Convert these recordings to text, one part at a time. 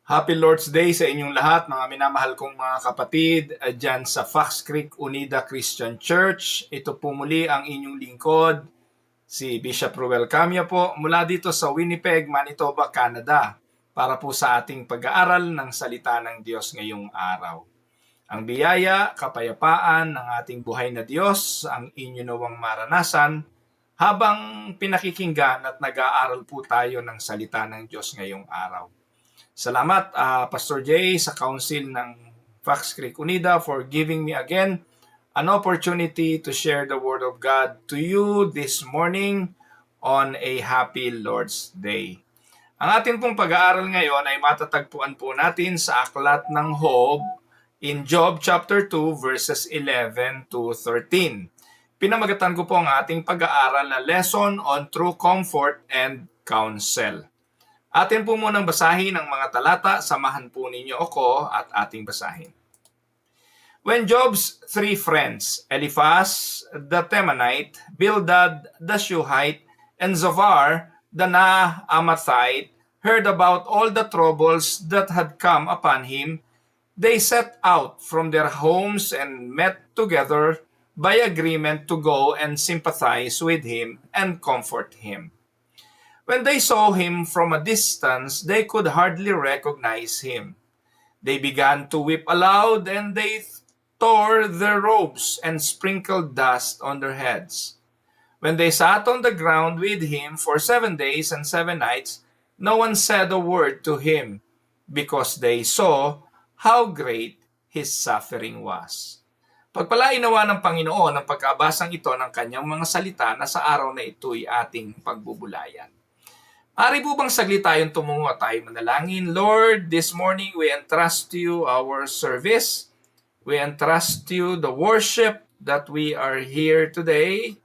Happy Lord's Day sa inyong lahat, mga minamahal kong mga kapatid dyan sa Fox Creek Unida Christian Church. Ito po muli ang inyong lingkod, si Bishop Ruel Camia po, mula dito sa Winnipeg, Manitoba, Canada, para po sa ating pag-aaral ng salita ng Diyos ngayong araw. Ang biyaya, kapayapaan ng ating buhay na Diyos, ang inyo nawang maranasan, habang pinakikinggan at nag-aaral po tayo ng salita ng Diyos ngayong araw. Salamat, Pastor Jay, sa Council ng Fox Creek Unida for giving me again an opportunity to share the Word of God to you this morning on a happy Lord's Day. Ang ating pong pag-aaral ngayon ay matatagpuan po natin sa Aklat ng Job in Job chapter 2 verses 11 to 13. Pinamagatan ko po ang ating pag-aaral na Lesson on True Comfort and Counsel. Atin po munang basahin ang mga talata, samahan po ninyo ako at ating basahin. When Job's three friends, Eliphaz the Temanite, Bildad the Shuhite, and Zophar the Naamathite, heard about all the troubles that had come upon him, they set out from their homes and met together by agreement to go and sympathize with him and comfort him. When they saw him from a distance, they could hardly recognize him. They began to weep aloud, and they tore their robes and sprinkled dust on their heads. When they sat on the ground with him for 7 days and 7 nights, no one said a word to him, because they saw how great his suffering was. Pagpalain nawa ng Panginoon ang pagkabasang ito ng kanyang mga salita na sa araw na ito'y ating pagbubulayan. Ari po bang saglit tayong tumungo at tayo manalangin? Lord, this morning we entrust to you our service. We entrust to you the worship that we are here today.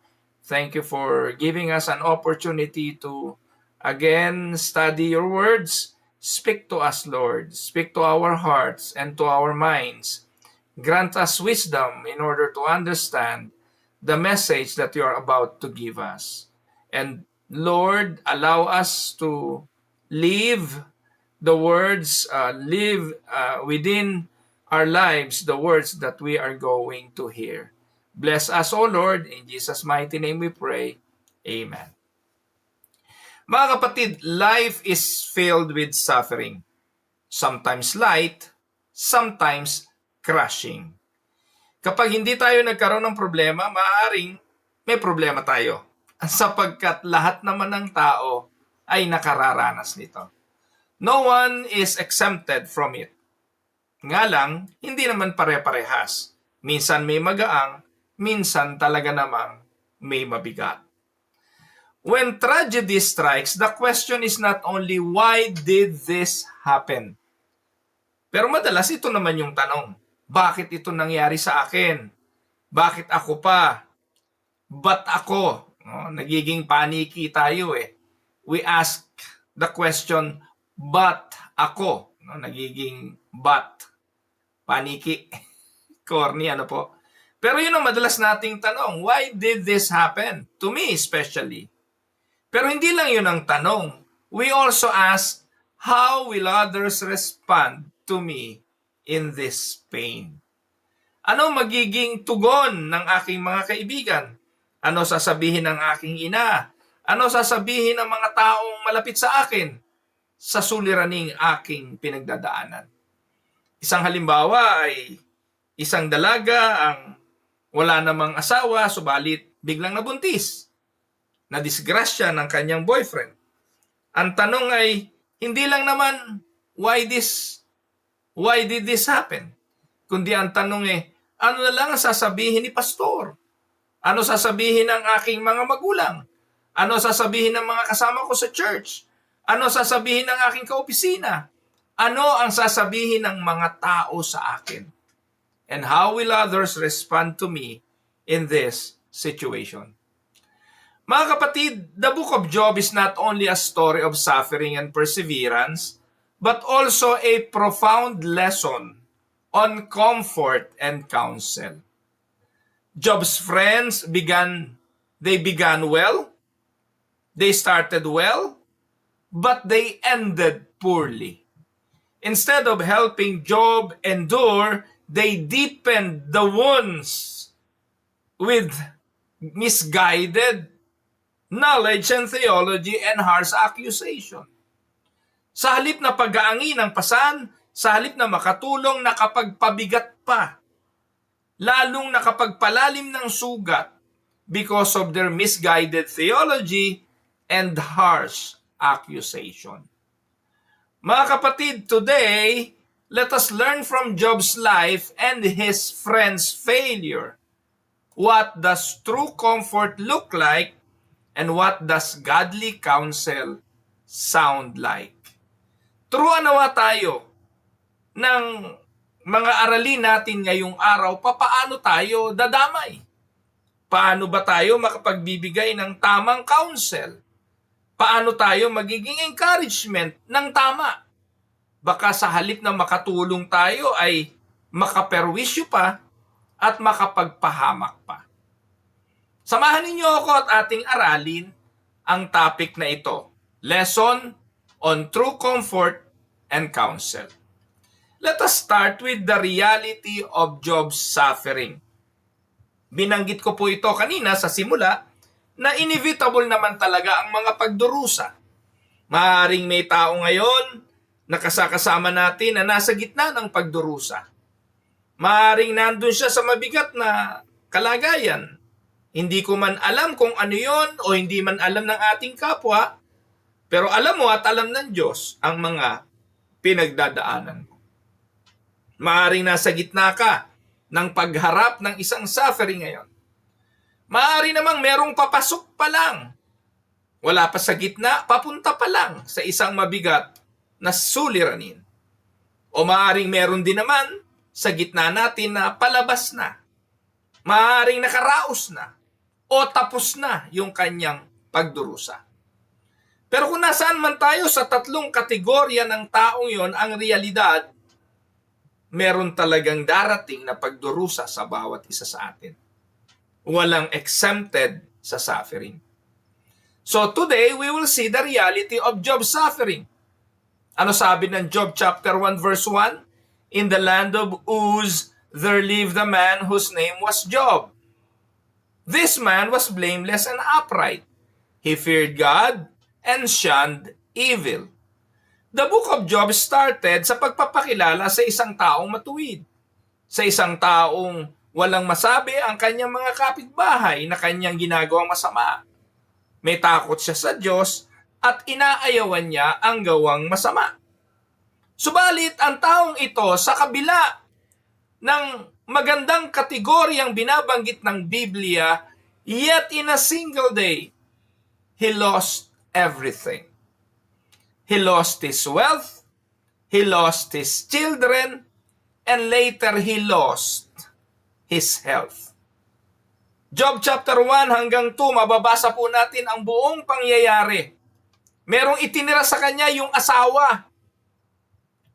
Thank you for giving us an opportunity to again study your words. Speak to us, Lord. Speak to our hearts and to our minds. Grant us wisdom in order to understand the message that you are about to give us. And Lord, allow us to live the words, within our lives, the words that we are going to hear. Bless us, O Lord. In Jesus' mighty name we pray. Amen. Mga kapatid, life is filled with suffering. Sometimes light, sometimes crushing. Kapag hindi tayo nagkaroon ng problema, maaaring may problema tayo. Sapagkat lahat naman ng tao ay nakararanas nito. No one is exempted from it. Nga lang, hindi naman pare-parehas. Minsan may magaang, minsan talaga namang may mabigat. When tragedy strikes, the question is not only why did this happen? Pero madalas ito naman yung tanong. Bakit ito nangyari sa akin? Bakit ako pa? Ba't ako? Nagiging paniki tayo eh. We ask the question, but ako? Nagiging but. Paniki. Corny, ano po? Pero yun ang madalas nating tanong. Why did this happen? To me especially. Pero hindi lang yun ang tanong. We also ask, how will others respond to me in this pain? Ano magiging tugon ng aking mga kaibigan? Ano sasabihin ng aking ina? Ano sasabihin ng mga taong malapit sa akin sa suliraning aking pinagdadaanan? Isang halimbawa ay isang dalaga ang wala namang asawa, subalit biglang nabuntis. Nadisgrasya ng kanyang boyfriend. Ang tanong ay, hindi lang naman, why did this happen? Kundi ang tanong ano na lang ang sasabihin ni pastor? Ano sasabihin ng aking mga magulang? Ano sasabihin ng mga kasama ko sa church? Ano sasabihin ng aking kaopisina? Ano ang sasabihin ng mga tao sa akin? And how will others respond to me in this situation? Mga kapatid, the book of Job is not only a story of suffering and perseverance, but also a profound lesson on comfort and counsel. Job's friends began well, they started well, but they ended poorly. Instead of helping Job endure, they deepened the wounds with misguided knowledge and theology and harsh accusation. Sa halip na pag-aangin ng pasan, sa halip na makatulong, nakapagpabigat pa, lalong nakapagpalalim ng sugat because of their misguided theology and harsh accusation. Mga kapatid, today, let us learn from Job's life and his friends' failure. What does true comfort look like and what does godly counsel sound like? Turuan nawa tayo ng mga aralin natin ngayong araw, paano tayo dadamay? Paano ba tayo makapagbibigay ng tamang counsel? Paano tayo magiging encouragement ng tama? Baka sa halip na makatulong tayo ay makaperwisyo pa at makapagpahamak pa. Samahan ninyo ako at ating aralin ang topic na ito. Lesson on True Comfort and Counsel. Let us start with the reality of Job's suffering. Binanggit ko po ito kanina sa simula na inevitable naman talaga ang mga pagdurusa. Maaaring may tao ngayon na kasama natin na nasa gitna ng pagdurusa. Maaaring nandun siya sa mabigat na kalagayan. Hindi ko man alam kung ano yon o hindi man alam ng ating kapwa, pero alam mo at alam ng Diyos ang mga pinagdadaanan mo. Maaaring nasa gitna ka ng pagharap ng isang suffering ngayon. Maaari namang merong papasok pa lang. Wala pa sa gitna, papunta pa lang sa isang mabigat na suliranin. O maaaring meron din naman sa gitna natin na palabas na. Maaaring nakaraos na o tapos na yung kanyang pagdurusa. Pero kung nasaan man tayo sa tatlong kategorya ng taong yon, ang realidad, meron talagang darating na pagdurusa sa bawat isa sa atin. Walang exempted sa suffering. So today, we will see the reality of Job's suffering. Ano sabi ng Job chapter 1 verse 1? In the land of Uz, there lived a man whose name was Job. This man was blameless and upright. He feared God and shunned evil. The book of Job started sa pagpapakilala sa isang taong matuwid. Sa isang taong walang masabi ang kanyang mga kapitbahay na kanyang ginagawang masama. May takot siya sa Diyos at inaayawan niya ang gawang masama. Subalit ang taong ito sa kabila ng magandang kategoryang binabanggit ng Biblia, yet in a single day, he lost everything. He lost his wealth, he lost his children, and later he lost his health. Job chapter 1 hanggang 2, mababasa po natin ang buong pangyayari. Merong itinira sa kanya yung asawa.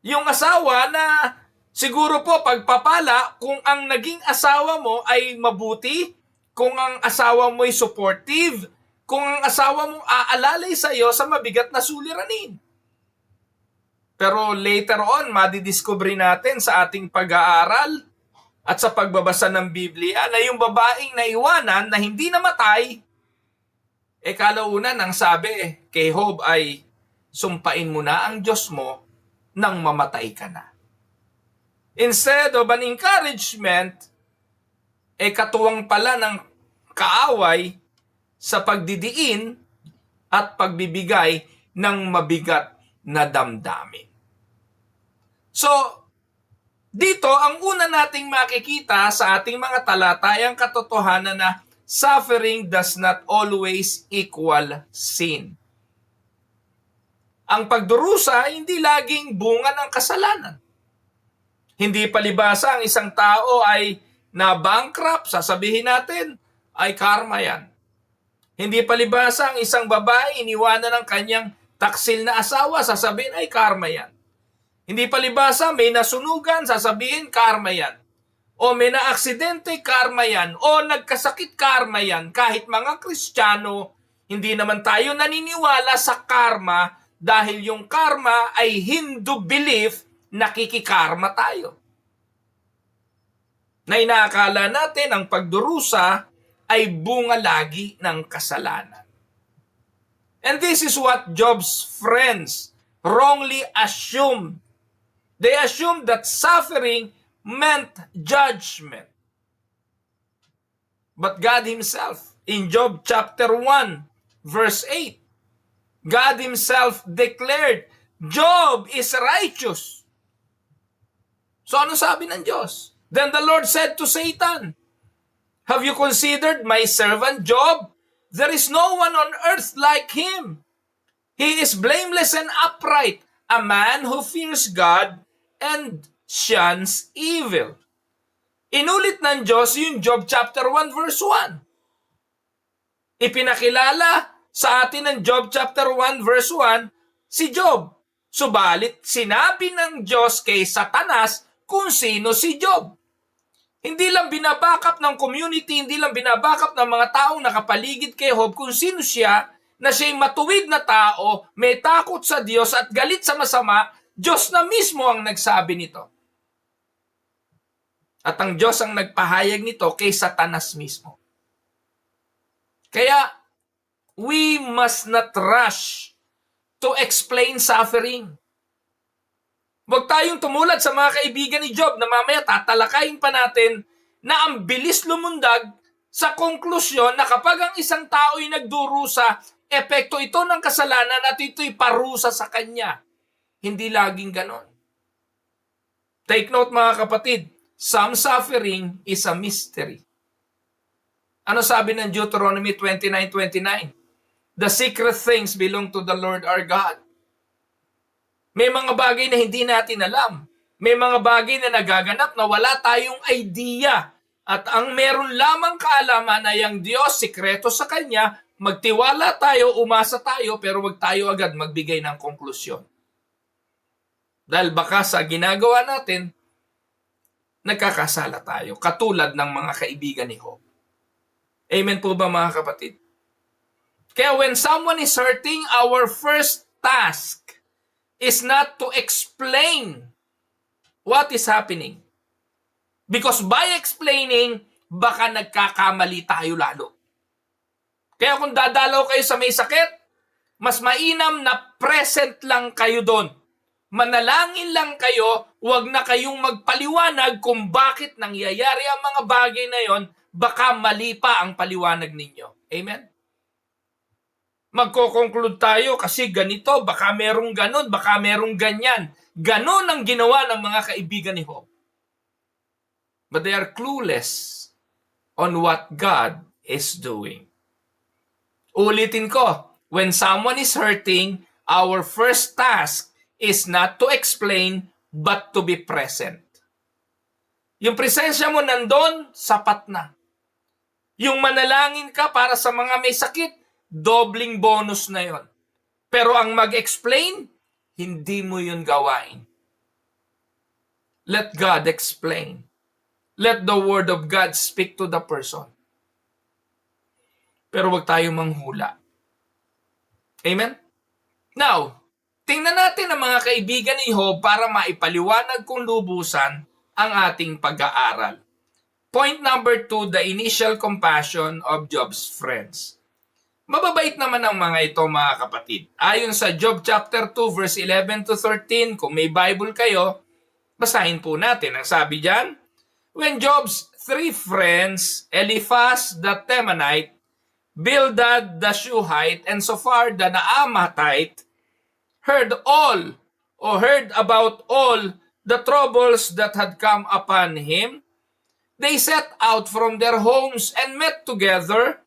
Yung asawa na siguro po pagpapala kung ang naging asawa mo ay mabuti, kung ang asawa mo ay supportive, kung ang asawa mo aalalay sa iyo sa mabigat na suliranin. Pero later on, madidiscover natin sa ating pag-aaral at sa pagbabasa ng Biblia na yung babaeng naiwanan na hindi namatay, kalaunan ang sabi kay Job ay, sumpain mo na ang Diyos mo nang mamatay ka na. Instead of an encouragement, katuwang pala ng kaaway sa pagdidiin at pagbibigay ng mabigat na damdamin. So, dito ang una nating makikita sa ating mga talatayang katotohanan na suffering does not always equal sin. Ang pagdurusa hindi laging bunga ng kasalanan. Hindi palibasa ang isang tao ay na-bankrupt, sasabihin natin, ay karma yan. Hindi palibasa ang isang babae iniwanan ng kanyang taksil na asawa, sasabihin ay karma yan. Hindi palibasa may nasunugan, sasabihin karma yan. O may na-aksidente, karma yan. O nagkasakit, karma yan. Kahit mga Kristiyano, hindi naman tayo naniniwala sa karma dahil yung karma ay Hindu belief nakikikarma tayo. Na inaakala natin ang pagdurusa ay bunga lagi ng kasalanan. And this is what Job's friends wrongly assumed. They assumed that suffering meant judgment. But God Himself, in Job chapter 1, verse 8, God Himself declared, Job is righteous. So ano sabi ng Diyos? Then the Lord said to Satan, have you considered my servant Job? There is no one on earth like him. He is blameless and upright, a man who fears God and shuns evil. Inulit ng Diyos yung Job chapter 1 verse 1. Ipinakilala sa atin ng Job chapter 1 verse 1 si Job. Subalit sinabi ng Diyos kay Satanas kung sino si Job. Hindi lang binabackup ng community, hindi lang binabackup ng mga taong nakapaligid kay Job kung sino siya, na siya'y matuwid na tao, may takot sa Diyos at galit sa masama, Diyos na mismo ang nagsabi nito. At ang Diyos ang nagpahayag nito kay Satanas mismo. Kaya, we must not rush to explain suffering. Huwag tayong tumulad sa mga kaibigan ni Job na mamaya tatalakayin pa natin na ang bilis lumundag sa konklusyon na kapag ang isang tao ay nagdurusa, epekto ito ng kasalanan at ito'y parusa sa kanya. Hindi laging ganon. Take note mga kapatid, some suffering is a mystery. Ano sabi ng Deuteronomy 29:29? The secret things belong to the Lord our God. May mga bagay na hindi natin alam. May mga bagay na nagaganap na wala tayong idea. At ang meron lamang kaalaman ay ang Diyos, sikreto sa Kanya, magtiwala tayo, umasa tayo, pero wag tayo agad magbigay ng konklusyon. Dahil baka sa ginagawa natin, nagkakasala tayo, katulad ng mga kaibigan ni Job. Amen po ba mga kapatid? Kaya when someone is hurting, our first task is not to explain what is happening. Because by explaining, baka nagkakamali tayo lalo. Kaya kung dadalaw kayo sa may sakit, mas mainam na present lang kayo doon. Manalangin lang kayo, huwag na kayong magpaliwanag kung bakit nangyayari ang mga bagay na yon, baka mali pa ang paliwanag ninyo. Amen? Magko-conclude tayo kasi ganito, baka merong ganon, baka merong ganyan. Ganon ang ginawa ng mga kaibigan ni Job. But they are clueless on what God is doing. Ulitin ko, when someone is hurting, our first task is not to explain, but to be present. Yung presensya mo nandun, sapat na. Yung manalangin ka para sa mga may sakit, dobling bonus na yon. Pero ang mag-explain, hindi mo yun gawain. Let God explain. Let the word of God speak to the person. Pero wag tayo manghula. Amen? Now, tingnan natin ang mga kaibigan ni Job para maipaliwanag kung lubusan ang ating pag-aaral. Point number 2, the initial compassion of Job's friends. Mababait naman ang mga ito mga kapatid. Ayon sa Job chapter 2 verse 11 to 13, kung may Bible kayo, basahin po natin. Ang sabi diyan, when Job's three friends, Eliphaz the Temanite, Bildad the Shuhite, and Zophar the Naamathite, heard about all the troubles that had come upon him, they set out from their homes and met together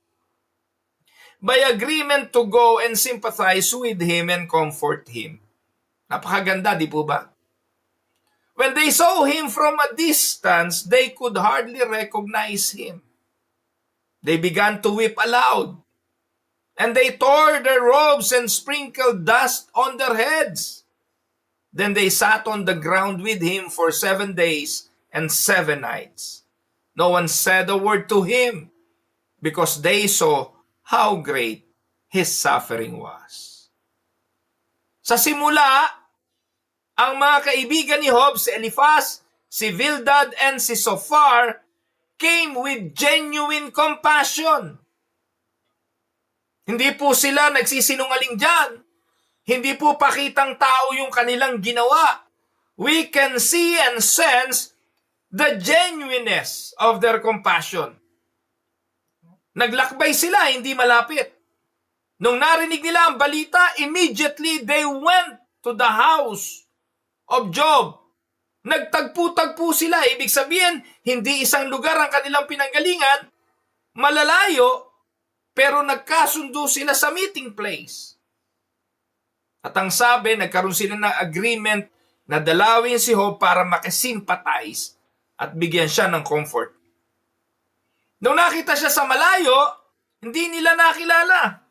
by agreement to go and sympathize with him and comfort him. Napakaganda, di po ba? When they saw him from a distance, they could hardly recognize him. They began to weep aloud, and they tore their robes and sprinkled dust on their heads. Then they sat on the ground with him for 7 days and 7 nights. No one said a word to him, because they saw how great his suffering was. Sa simula, ang mga kaibigan ni Job, si Eliphaz, si Bildad, and si Zophar, came with genuine compassion. Hindi po sila nagsisinungaling dyan. Hindi po pakitang tao yung kanilang ginawa. We can see and sense the genuineness of their compassion. Naglakbay sila, hindi malapit. Nung narinig nila ang balita, immediately they went to the house of Job. Nagtagpo-tagpo sila. Ibig sabihin, hindi isang lugar ang kanilang pinanggalingan, malalayo, pero nagkasundo sila sa meeting place. At ang sabi, nagkaroon sila ng agreement na dalawin si Job para makisympathize at bigyan siya ng comfort. Nung nakita siya sa malayo, hindi nila nakilala.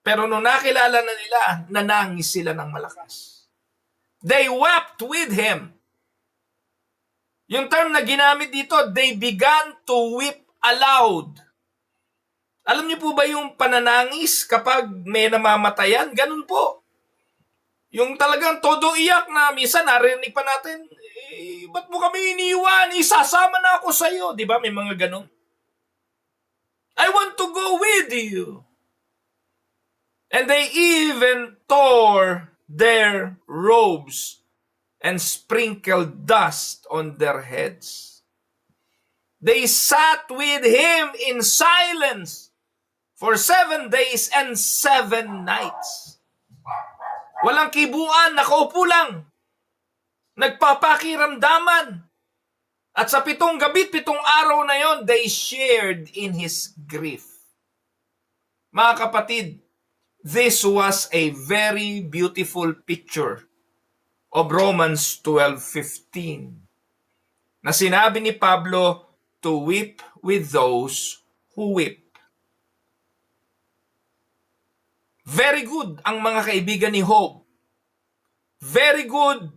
Pero nung nakilala na nila, nanangis sila ng malakas. They wept with him. Yung term na ginamit dito, they began to weep aloud. Alam niyo po ba yung pananangis kapag may namamatayan? Ganun po. Yung talagang todo iyak na minsan narinig pa natin, ba't mo kami iniwan? Isasama na ako sa iyo. Di ba? May mga ganun. I want to go with you. And they even tore their robes and sprinkled dust on their heads. They sat with him in silence for 7 days and 7 nights. Walang kibuan, nakaupo lang. Nagpapakiramdaman. At sa 7 gabi, 7 araw na yon, they shared in his grief. Mga kapatid, this was a very beautiful picture of Romans 12:15 na sinabi ni Pablo to weep with those who weep. Very good ang mga kaibigan ni Job. Very good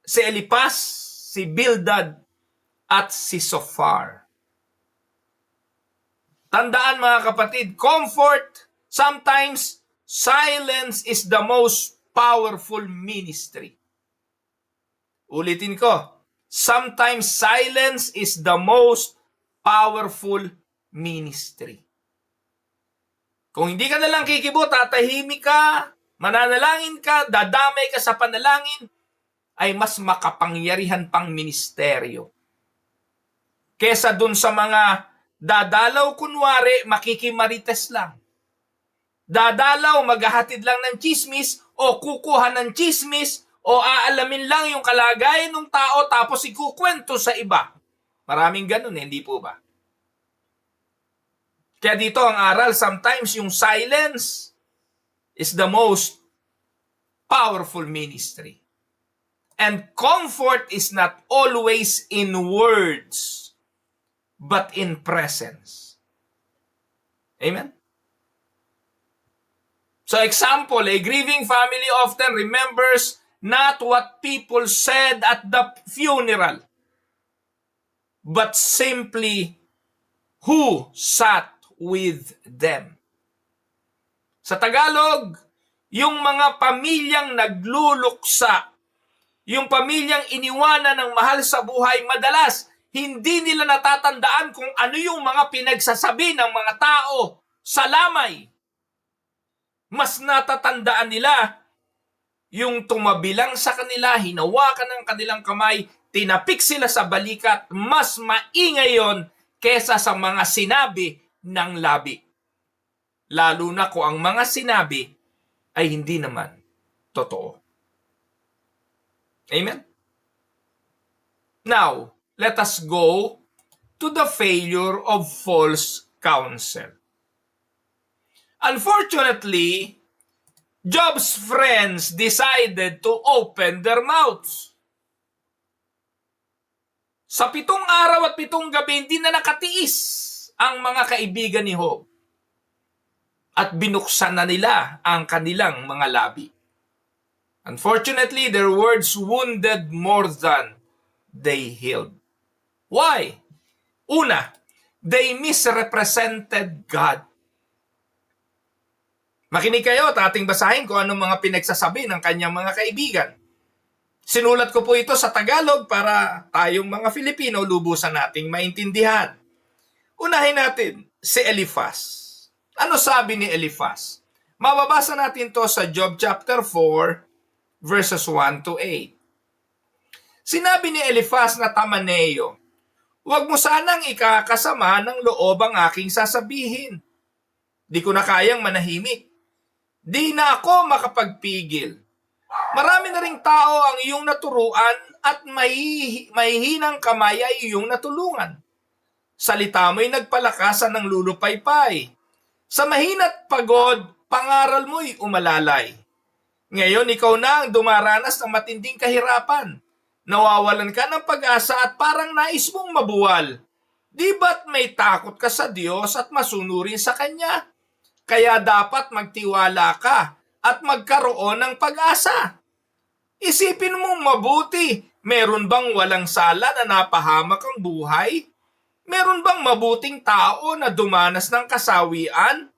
si Eliphaz, si Bildad, at si Zophar. Tandaan mga kapatid, comfort, sometimes silence is the most powerful ministry. Ulitin ko, sometimes silence is the most powerful ministry. Kung hindi ka nalang kikibo, tatahimik ka, mananalangin ka, dadamay ka sa panalangin, ay mas makapangyarihan pang ministeryo. Kesa dun sa mga dadalaw kunwari, makikimarites lang. Dadalaw, maghahatid lang ng chismis, o kukuha ng chismis, o aalamin lang yung kalagayan ng tao, tapos ikukwento sa iba. Maraming ganun, hindi po ba? Kaya dito ang aral, sometimes yung silence is the most powerful ministry. And comfort is not always in words, but in presence. Amen? So example, a grieving family often remembers not what people said at the funeral, but simply who sat with them. Sa Tagalog, yung mga pamilyang nagluluksa, yung pamilyang iniwanan ng mahal sa buhay, madalas hindi nila natatandaan kung ano yung mga pinagsasabi ng mga tao sa lamay. Mas natatandaan nila yung tumabilang sa kanila, hinawakan ng kanilang kamay, tinapik sila sa balikat, mas maingay yon kesa sa mga sinabi ng labi. Lalo na kung ang mga sinabi ay hindi naman totoo. Amen? Now, let us go to the failure of false counsel. Unfortunately, Job's friends decided to open their mouths. Sa 7 araw at 7 gabi, hindi na nakatiis ang mga kaibigan ni Job. At binuksan na nila ang kanilang mga labi. Unfortunately, their words wounded more than they healed. Why? Una, they misrepresented God. Makinig kayo at ating basahin kung anong mga pinagsasabi ng kanyang mga kaibigan. Sinulat ko po ito sa Tagalog para tayong mga Filipino lubusan nating maintindihan. Unahin natin si Eliphaz. Ano sabi ni Eliphaz? Mababasa natin to sa Job chapter 4 verses 1 to 8. Sinabi ni Eliphaz na Tamaneo, "Huwag mo sanang ikakasama ng loob ang aking sasabihin. Di ko na kayang manahimik. Di na ako makapagpigil. Marami na ring tao ang iyong naturuan at mahihinang kamay ay iyong natulungan. Salita mo'y nagpalakasan ng lulupaypay. Sa mahina't pagod, pangaral mo'y umalalay. Ngayon ikaw na ang dumaranas ng matinding kahirapan. Nawawalan ka ng pag-asa at parang nais mong mabuwal. Di ba't may takot ka sa Diyos at masunurin sa Kanya? Kaya dapat magtiwala ka at magkaroon ng pag-asa. Isipin mong mabuti, meron bang walang sala na napahamak ang buhay? Meron bang mabuting tao na dumanas ng kasawian?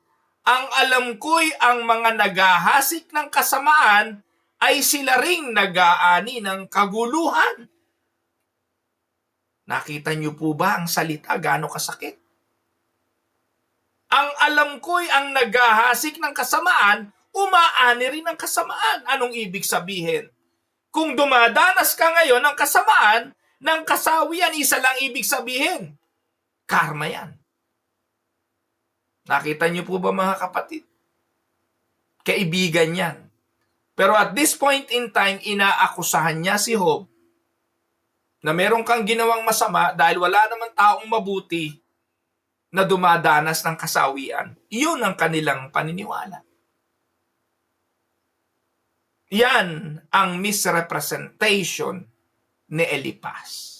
Ang alam ko'y ang mga naghahasik ng kasamaan ay sila ring nag-aani ng kaguluhan." Nakita niyo po ba ang salita gaano kasakit? Ang alam ko'y ang naghahasik ng kasamaan, umaani rin ng kasamaan. Anong ibig sabihin? Kung dumadanas ka ngayon ng kasamaan, ng kasawian, isa lang ibig sabihin. Karma yan. Nakita niyo po ba mga kapatid? Kaibigan yan. Pero at this point in time, inaakusahan niya si Job na meron kang ginawang masama dahil wala naman taong mabuti na dumadanas ng kasawian. Iyon ang kanilang paniniwala. Yan ang misrepresentation ni Eliphaz.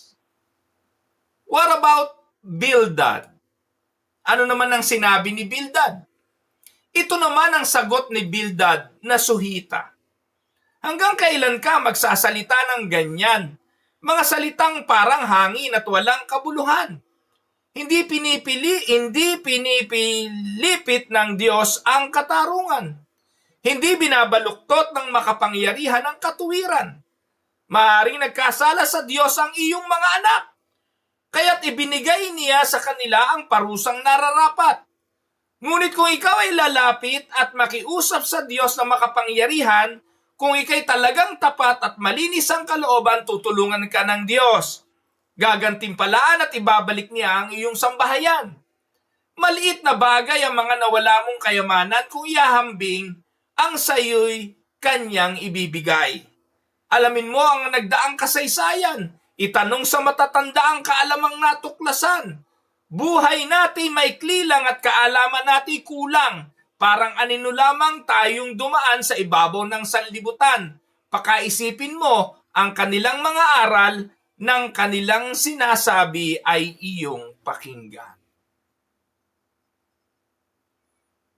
What about Bildad? Ano naman ang sinabi ni Bildad? Ito naman ang sagot ni Bildad na suhita. Hanggang kailan ka magsasalita ng ganyan? Mga salitang parang hangin at walang kabuluhan. Hindi pinipilipit ng Diyos ang katarungan. Hindi binabaluktot ng makapangyarihan ang katuwiran. Maaaring nagkasala sa Diyos ang iyong mga anak. Kaya't ibinigay niya sa kanila ang parusang nararapat. Ngunit kung ikaw ay lalapit at makiusap sa Diyos na makapangyarihan, kung ikay talagang tapat at malinis ang kalooban, tutulungan ka ng Diyos. Gagantimpalaan at ibabalik niya ang iyong sambahayan. Maliit na bagay ang mga nawala mong kayamanan kung ihahambing ang sayo'y kanyang ibibigay. Alamin mo ang nagdaang kasaysayan. Itanong sa matatanda ang kaalamang natuklasan. Buhay natin maikli lang at kaalaman natin kulang. Parang anino lamang tayong dumaan sa ibabaw ng sanlibutan. Pakaisipin mo ang kanilang mga aral ng kanilang sinasabi ay iyong pakinggan.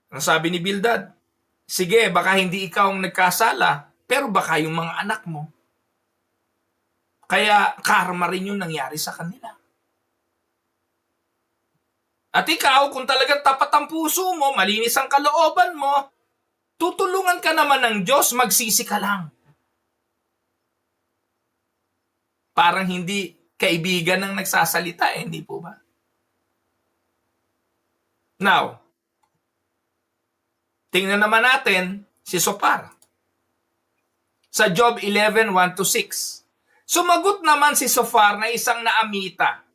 Ang sabi ni Bildad, sige, baka hindi ikaw ang nagkasala, pero baka yung mga anak mo. Kaya karma rin yung nangyari sa kanila. At ikaw, kung talagang tapat ang puso mo, malinis ang kalooban mo, tutulungan ka naman ng Diyos, magsisi ka lang. Parang hindi kaibigan ang nagsasalita, hindi po ba? Now, tingnan naman natin si Zophar. Sa Job 11:1-6. Sumagot naman si Zophar na isang naamita.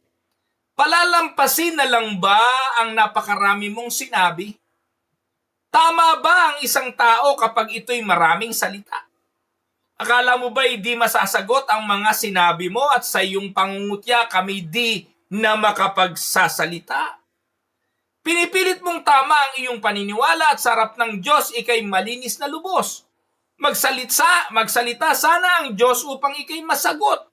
Palalampasin na lang ba ang napakarami mong sinabi? Tama ba ang isang tao kapag ito'y maraming salita? Akala mo ba di masasagot ang mga sinabi mo at sa iyong pangungutya kami di na makapagsasalita? Pinipilit mong tama ang iyong paniniwala at sarap ng Diyos ikay malinis na lubos. Magsalita sana ang Diyos upang ikay masagot,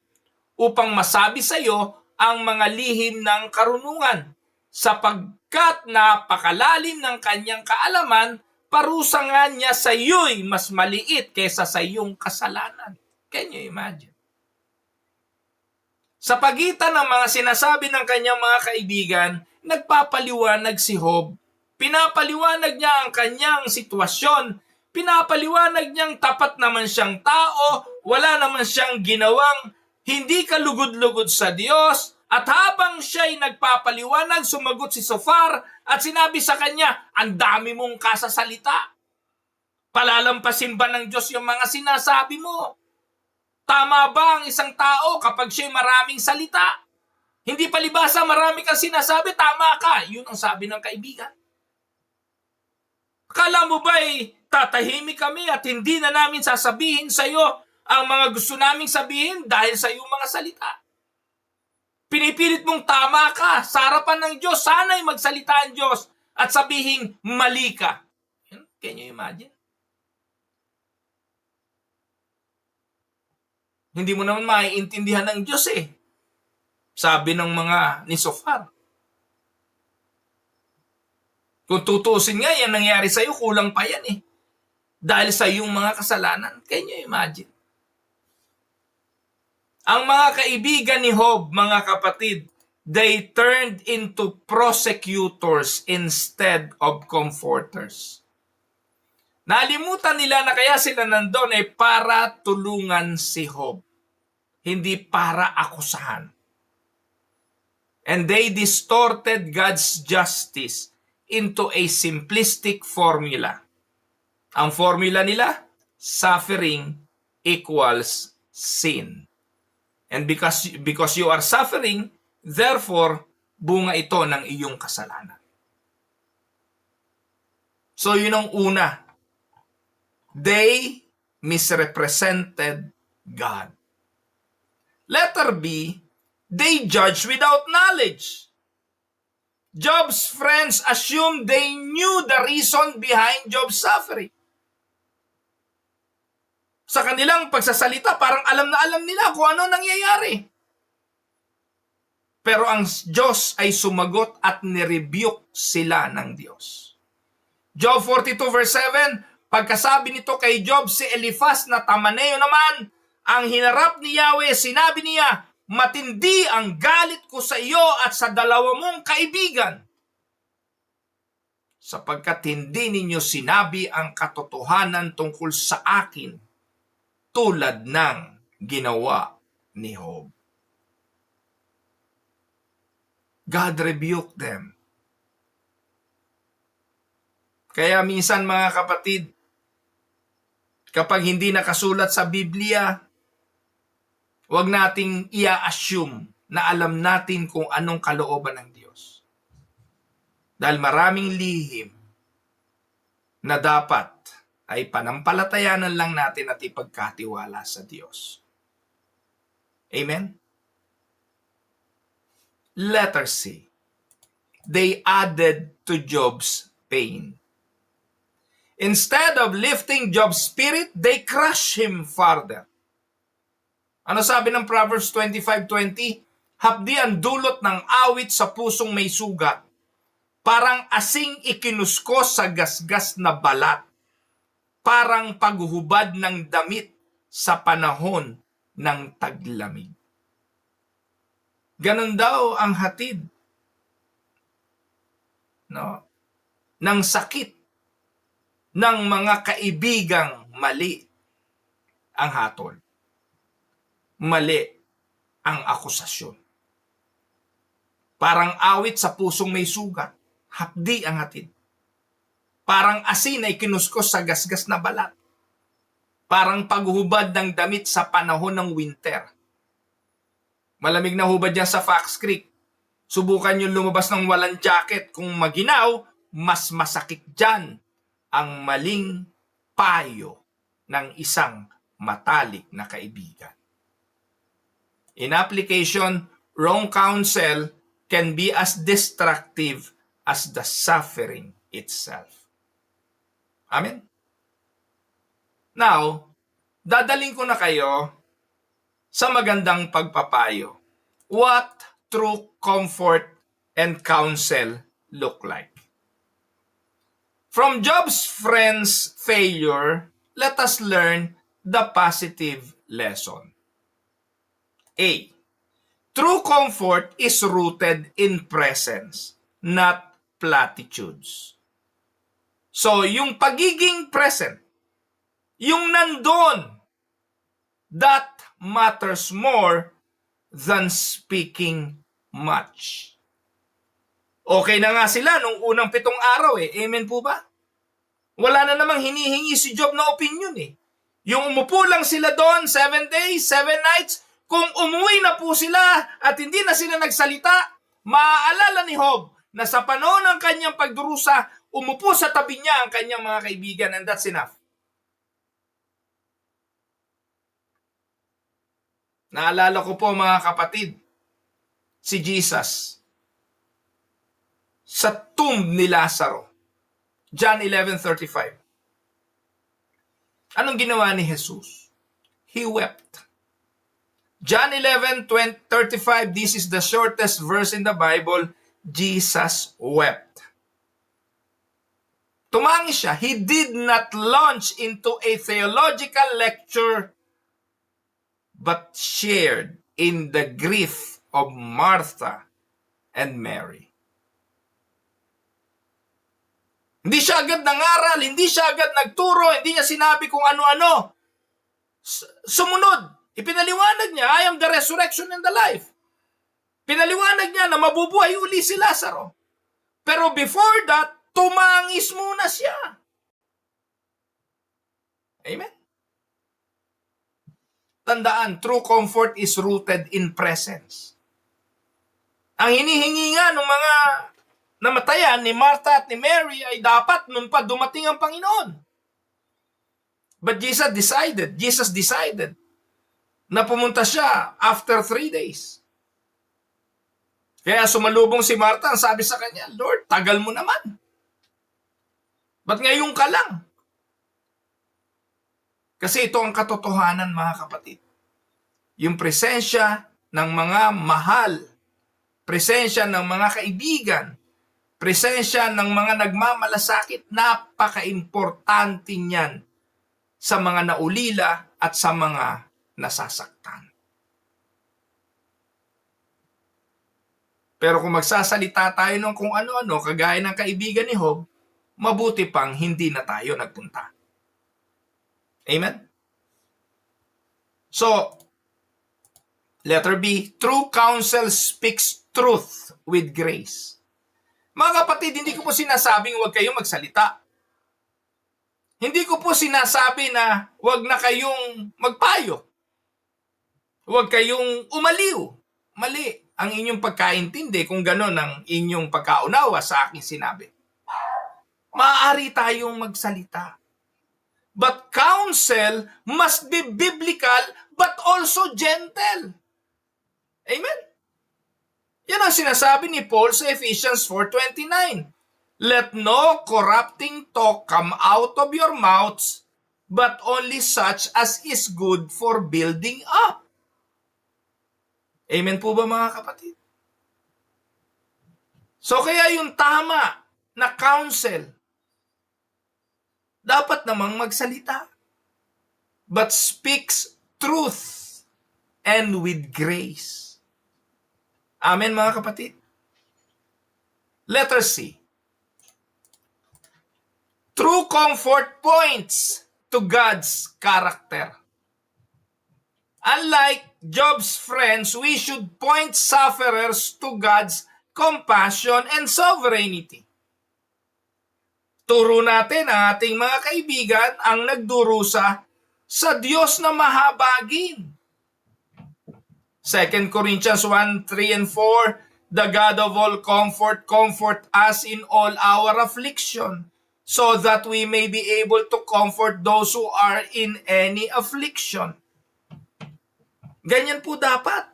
upang masabi sa iyo ang mga lihim ng karunungan. Sapagkat napakalalim ng kanyang kaalaman, parusa nga niya sa iyo'y mas maliit kaysa sa iyong kasalanan. Can you imagine? Sa pagitan ng mga sinasabi ng kanyang mga kaibigan, nagpapaliwanag si Job Pinapaliwanag niya ang kanyang sitwasyon. Pinapaliwanag niyang tapat naman siyang tao, wala naman siyang ginawang hindi kalugod-lugod sa Diyos. At habang siya'y nagpapaliwanag, sumagot si Sofar at sinabi sa kanya, ang dami mong kasasalita. Palalampasin ba ng Diyos yung mga sinasabi mo? Tama ba ang isang tao kapag siya'y maraming salita? Hindi palibasa marami kang sinasabi, tama ka. Yun ang sabi ng kaibigan. Akala mo ba'y tatahimik kami at hindi na namin sasabihin sa iyo ang mga gusto naming sabihin dahil sa iyong mga salita? Pinipilit mong tama ka sa harapan ng Diyos. Sana'y magsalita ang Diyos at sabihin mali ka. Can you imagine? Hindi mo naman maiintindihan ng Diyos eh. Sabi ng mga ni Sofar. Kung tutusin nga, yan nangyari sa'yo, kulang pa yan eh. Dahil sa iyong mga kasalanan. Can you imagine? Ang mga kaibigan ni Job, mga kapatid, they turned into prosecutors instead of comforters. Nalimutan nila na kaya sila nandun ay para tulungan si Job. Hindi para akusahan. And they distorted God's justice into a simplistic formula. Ang formula nila, suffering equals sin. And because you are suffering, therefore, bunga ito ng iyong kasalanan. So yun ang una. They misrepresented God. Letter B, they judge without knowledge. Job's friends assumed they knew the reason behind Job's suffering. Sa kanilang pagsasalita, parang alam na alam nila kung ano nangyayari. Pero ang Diyos ay sumagot at nirebuke sila ng Diyos. Job 42 verse 7, pagkasabi nito kay Job, si Eliphaz na Tamaneo naman, ang hinarap ni Yahweh, sinabi niya, matindi ang galit ko sa iyo at sa dalawa mong kaibigan, sapagkat hindi ninyo sinabi ang katotohanan tungkol sa akin tulad ng ginawa ni Job. God rebuked them. Kaya minsan mga kapatid, kapag hindi nakasulat sa Biblia, huwag nating i-assume na alam natin kung anong kalooban ng Diyos. Dahil maraming lihim na dapat ay panampalatayanan lang natin at ipagkatiwala sa Diyos. Amen? Letter C. They added to Job's pain. Instead of lifting Job's spirit, they crushed him further. Ano sabi ng Proverbs 25:20? Hapdi ang dulot ng awit sa pusong may sugat. Parang asing ikinuskos sa gasgas na balat. Parang paghuhubad ng damit sa panahon ng taglamig. Ganon daw ang hatid, no, ng sakit ng mga kaibigang mali ang hatol. Mali ang akusasyon. Parang awit sa pusong may sugat, hapdi ang hatid. Parang asin ay kinuskos sa gasgas na balat. Parang paghuhubad ng damit sa panahon ng winter. Malamig na hubad yan sa Fox Creek. Subukan yung lumabas ng walang jacket. Kung maginaw, mas masakit dyan ang maling payo ng isang matalik na kaibigan. In application, wrong counsel can be as destructive as the suffering itself. Amen? Now, dadaling ko na kayo sa magandang pagpapayo. What true comfort and counsel look like? From Job's friends' failure, let us learn the positive lesson. A. True comfort is rooted in presence, not platitudes. So, yung pagiging present, yung nandun, that matters more than speaking much. Okay na nga sila nung unang 7 araw eh. Amen po ba? Wala na namang hinihingi si Job na opinion eh. Yung umupo lang sila doon, 7 days, 7 nights, kung umuwi na po sila at hindi na sila nagsalita, maaalala ni Job na sa panahon ng kanyang pagdurusa, umupo sa tabi niya ang kanyang mga kaibigan, and that's enough. Naalala ko po mga kapatid, si Jesus sa tomb ni Lazaro. John 11:35. Anong ginawa ni Jesus? He wept. John 11:35, this is the shortest verse in the Bible. Jesus wept. Tumangi siya. He did not launch into a theological lecture but shared in the grief of Martha and Mary. Hindi siya agad nangaral, hindi siya agad nagturo, hindi niya sinabi kung ano-ano. Sumunod, ipinaliwanag niya, I am the resurrection and the life. Pinaliwanag niya na mabubuhay uli si Lazaro. Pero before that, tumangis muna siya. Amen? Tandaan, true comfort is rooted in presence. Ang hinihingi nga ng mga namatayan ni Martha at ni Mary ay dapat nun pa dumating ang Panginoon. But Jesus decided na pumunta siya after 3 days. Kaya sumalubong si Martha, ang sabi sa kanya, Lord, tagal mo naman. Ba't ngayon ka lang? Kasi ito ang katotohanan, mga kapatid. Yung presensya ng mga mahal, presensya ng mga kaibigan, presensya ng mga nagmamalasakit, napaka-importante niyan sa mga naulila at sa mga nasasaktan. Pero kung magsasalita tayo ng kung ano-ano, kagaya ng kaibigan ni Job, mabuti pang hindi na tayo nagpunta. Amen? So, letter B, true counsel speaks truth with grace. Mga kapatid, hindi ko po sinasabing huwag kayong magsalita. Hindi ko po sinasabi na huwag na kayong magpayo. Huwag kayong umaliw. Mali ang inyong pagkaintindi kung gano'n ang inyong pagkaunawa sa aking sinabi. Maaari tayong magsalita. But counsel must be biblical but also gentle. Amen? Yan ang sinasabi ni Paul sa Ephesians 4:29. Let no corrupting talk come out of your mouths, but only such as is good for building up. Amen po ba mga kapatid? So kaya yung tama na counsel, dapat namang magsalita, but speaks truth and with grace. Amen mga kapatid? Letter C. True comfort points to God's character. Unlike Job's friends, we should point sufferers to God's compassion and sovereignty. Turo natin ang ating mga kaibigan ang nagdurusa sa Diyos na mahabagin. 2 Corinthians 1:3 and 4, the God of all comfort, comfort us in all our affliction, so that we may be able to comfort those who are in any affliction. Ganyan po dapat.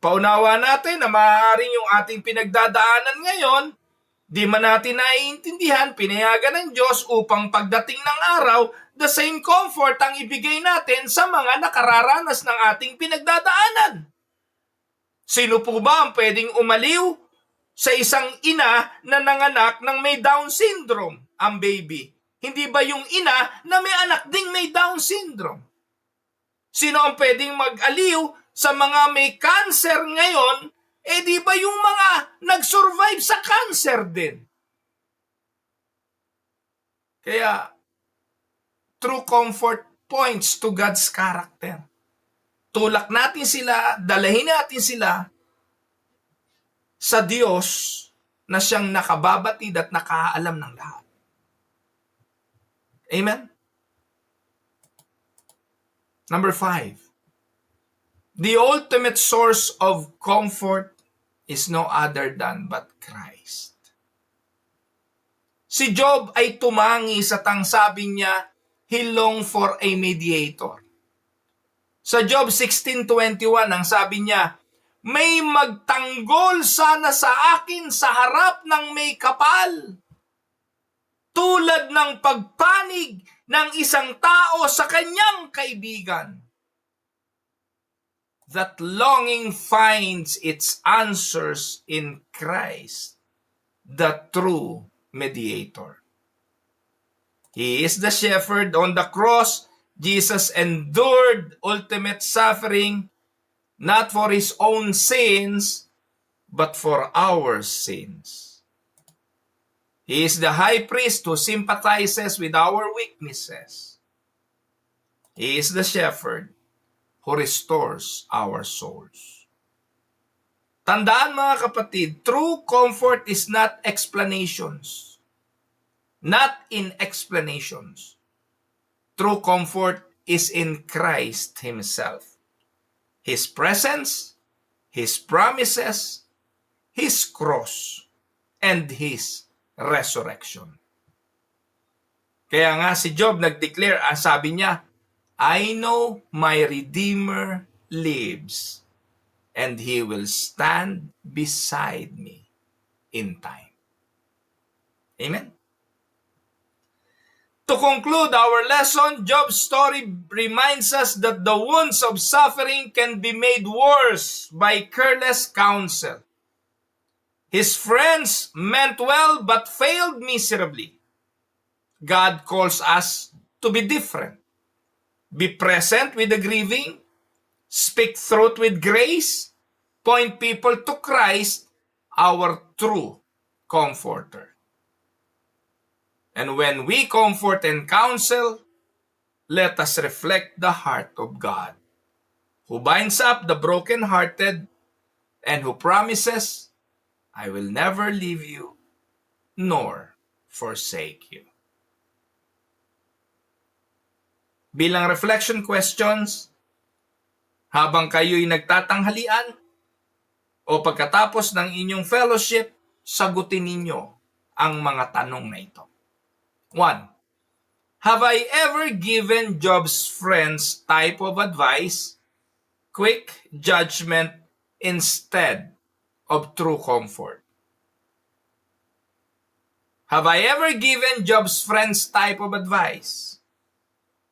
Paunawa natin na maaaring yung ating pinagdadaanan ngayon, di man natin naiintindihan, pinayagan ng Diyos upang pagdating ng araw, the same comfort ang ibigay natin sa mga nakararanas ng ating pinagdadaanan. Sino po ba ang pwedeng umaliw sa isang ina na nanganak ng may Down syndrome, ang baby? Hindi ba yung ina na may anak ding may Down syndrome? Sino ang pwedeng mag-aliw sa mga may cancer ngayon? Eh di ba yung mga nag-survive sa cancer din? Kaya, true comfort points to God's character. Tulak natin sila, dalahin natin sila sa Diyos na siyang nakababatid at nakaalam ng lahat. Amen? Number 5. The ultimate source of comfort is no other than but Christ. Si Job ay tumangi sa tangsabi niya, he longed for a mediator. Sa Job 16:21, ang sabi niya, may magtanggol sana sa akin sa harap ng may kapal, tulad ng pagpanig ng isang tao sa kanyang kaibigan. That longing finds its answers in Christ, the true mediator. He is the shepherd. On the cross, Jesus endured ultimate suffering, not for his own sins, but for our sins. He is the high priest who sympathizes with our weaknesses. He is the shepherd who restores our souls. Tandaan mga kapatid, true comfort is not explanations. Not in explanations. True comfort is in Christ Himself. His presence, His promises, His cross, and His resurrection. Kaya nga si Job nag-declare, ang sabi niya, I know my Redeemer lives, and He will stand beside me in time. Amen? To conclude our lesson, Job's story reminds us that the wounds of suffering can be made worse by careless counsel. His friends meant well but failed miserably. God calls us to be different. Be present with the grieving, speak truth with grace, point people to Christ, our true comforter. And when we comfort and counsel, let us reflect the heart of God, who binds up the brokenhearted and who promises, I will never leave you nor forsake you. Bilang reflection questions, habang kayo'y nagtatanghalian o pagkatapos ng inyong fellowship, sagutin ninyo ang mga tanong na ito. 1. Have I ever given Job's friends type of advice, quick judgment instead of true comfort? Have I ever given Job's friends type of advice?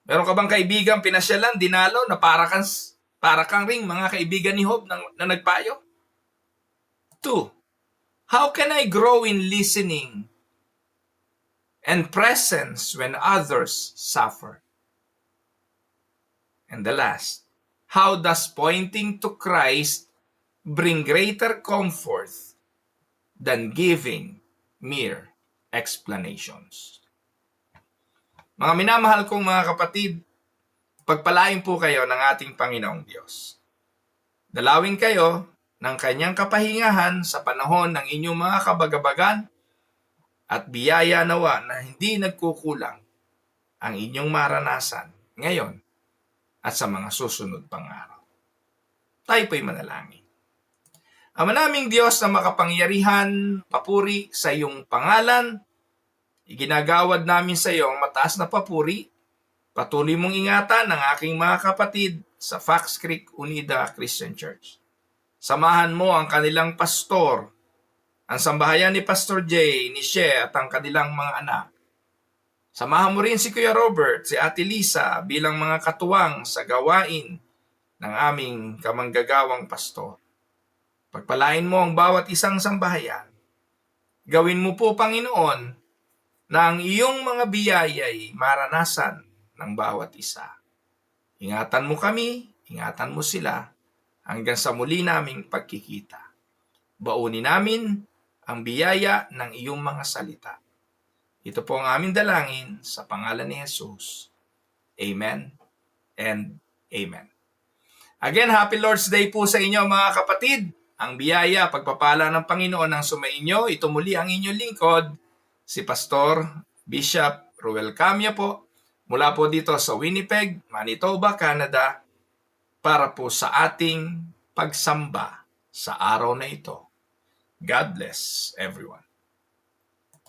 Meron ka bang kaibigan pinasyalan, dinalo, na para kang ring mga kaibigan ni Job na nagpayo? 2. How can I grow in listening and presence when others suffer? And the last, how does pointing to Christ bring greater comfort than giving mere explanations? Mga minamahal kong mga kapatid, pagpalain po kayo ng ating Panginoong Diyos. Dalawin kayo ng kanyang kapahingahan sa panahon ng inyong mga kabagabagan at biyaya nawa na hindi nagkukulang ang inyong maranasan ngayon at sa mga susunod pang araw. Tayo po'y manalangin. Ama naming Diyos na makapangyarihan, papuri sa iyong pangalan, iginagawad namin sa iyo ang mataas na papuri. Patuloy mong ingatan ang aking mga kapatid sa Fox Creek Unida Christian Church. Samahan mo ang kanilang pastor, ang sambahayan ni Pastor Jay, ni She at ang kanilang mga anak. Samahan mo rin si Kuya Robert, si Ate Lisa bilang mga katuwang sa gawain ng aming kamanggagawang pastor. Pagpalain mo ang bawat isang sambahayan. Gawin mo po, Panginoon, na ang iyong mga biyaya'y maranasan ng bawat isa. Ingatan mo kami, ingatan mo sila, hanggang sa muli naming pagkikita. Baunin namin ang biyaya ng iyong mga salita. Ito po ang aming dalangin sa pangalan ni Jesus. Amen and Amen. Again, Happy Lord's Day po sa inyo mga kapatid. Ang biyaya, pagpapala ng Panginoon ang sumainyo. Ito muli ang inyong lingkod, si Pastor Bishop Ruel Camia po, mula po dito sa Winnipeg, Manitoba, Canada, para po sa ating pagsamba sa araw na ito. God bless everyone.